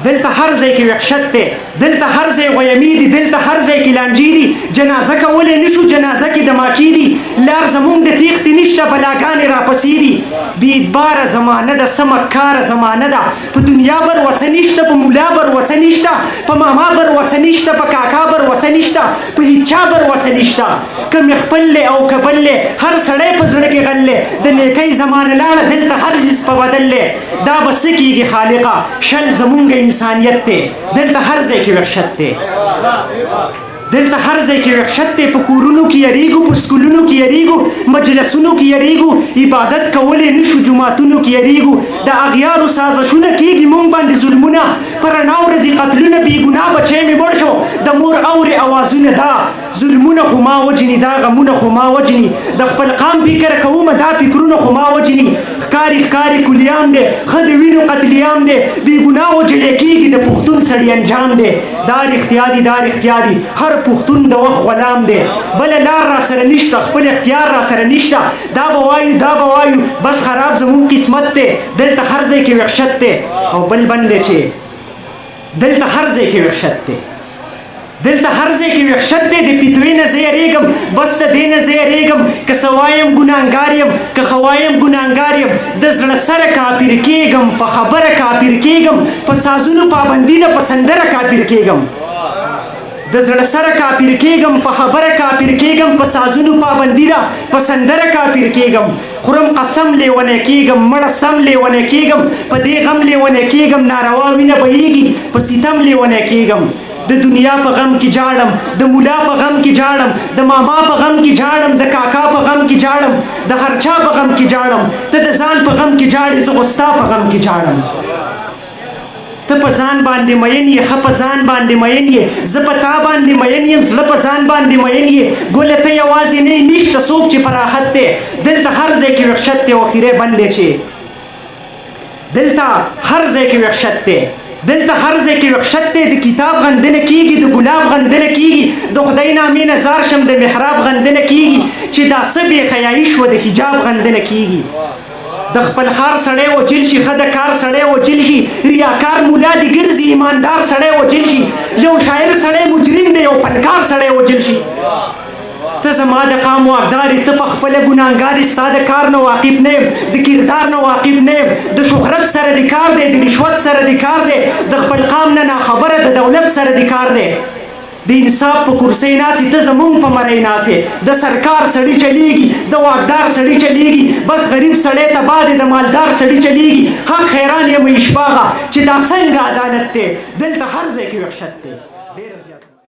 دلته هر ځای کې وحشت دی، دلته هر ځای غیمې دي، دلته هر ځای کې لانجې دي. جنازه کولی نه شو، جنازه کې دماکې دي. لار زمونږ د تیښتې نشته، بلاګانې راپسې دي. بې اعتباره زمانه ده، څه مکاره زمانه ده. په دنیا بر وسه نشته، په ملا بر وسه نشته، په ماما بر وسه نشته، په کاکا بر وسه نشته، په هیچا بر وسه نشته. که مې خپل دی او که بل دی، هر سړی په زړه کې غل دی. د نیکۍ زمانه لاړه، دلته هر څیز په بدل دی. دا به څه کېږي خالقه؟ شل زمونږ انسانیت دی. دلته هر ځای کې وحشت دی، دلته هر ځای کې وحشت دی. په کورونو کې یریږو، په سکولونو کې یریږو، مجلسونو کې یریږو، عبادت کولی نه شو، جوماتونو کې یریږو. د اغیارو سازشونه کېږي مونږ باندې ظلمونه، په رڼا ورځې قتلونه، بې ګناه بچی مې مړ شو. د مور اورې اوازونه، دا ظلمونه خو ما وجني، دا غمونه خو ما وجني. د خپل قام فکر کومه، دا فکرونه خو ما وجني. ښکاري ښکاري کلیام دی، ښه د وینو قتلیام دی. بې ګناه وجلی کېږي، د پښتون سړي انجام دی. دا رښتیا دي، دا رښتیا دي. هر پښتون د وخت غلام دی، بله لار را سره نشته، خپل اختیار را سره نشته. دا به وایو، دا به وایو، بس خراب زمونږ قسمت دی. دلته هر ځای کې وحشت دی. او بل بند دی چې دلته هر ځای کې وحشت دی، دلته هر ځای کې وحشت دی. د فتوې نه زه یریږم، بس د دې نه زه یریږم. که څه وایم ګناهګار یم، که ښه وایم ګناهګار یم. د زړه سره کافر کېږم، په خبره کافر کېږم، په سازونو پابندي نه په سندره کافر کېږم. د زړه سره کافر کېږم، په خبره کافر کېږم، په سازونو پابندي نه په سندره کافر کېږم. خورم قسم لیونی کېږم، مړه سم لیونی کېږم، په دې غم لیونی کېږم. ناروا وینه بهیږي، په ستم لیونی کېږم. د دنیا په غم کې جاړم، د مولا په غم کې جاړم، د ماما په غم کې جاړم، د کاکا په غم کې جاړم، د هر چا په غم کې جاړم. ته د ځان په غم کې جاړې، زه خو ستا په غم کې جاړم. ته په ځان باندې مین یې، ښه په ځان باندې مین یې. زه په تا باندې مین یم، زړه په ځان باندې مین یې. ګله ته یوازې نه یې، نشته څوک چې په راحت دی. دلته هر ځای کې وحشت دی، او خیرې بند دی چې دلته هر ځای کې وحشت دی. دلته هر ځای کې وحشت دی. د کتاب غندنه کېږي، د ګلاب غندنه کېږي، د خدای نامې نه زار شم د محراب غندنه کېږي. چې دا څه بې حیایي شوه، د حجاب غندنه کېږي. د خپل خار سړی وجل شي، ښه د کار سړی وجل شي. ریاکار مولا دې ګرځي، ایماندار سړی وجل شي. یو شاعر سړی مجرم دی، یو فنکار سړی وجل شي. ته زما د قام واکدار یې، ته په خپله ګناهګار یې. ستا د کار نه واقف نه یم، د کردار نه واقف نه یم. د شهرت سره د کار دی، د رشوت سره د کار دی. د خپل قام نه ناخبره، د دولت سره د کار دی. د انصاف په کرسۍ ناسې، ته زمونږ په مرۍ ناسې. د سرکار سړي چلیږي، د واکدار سړي چلیږي، بس غریب سړی تباه دی، د مالدار سړي چلیږي. حق حیران یم ایشباغه چې دا څنګه عدالت دی. دلته هر ځای کې وحشت دی، ډېره زیاته.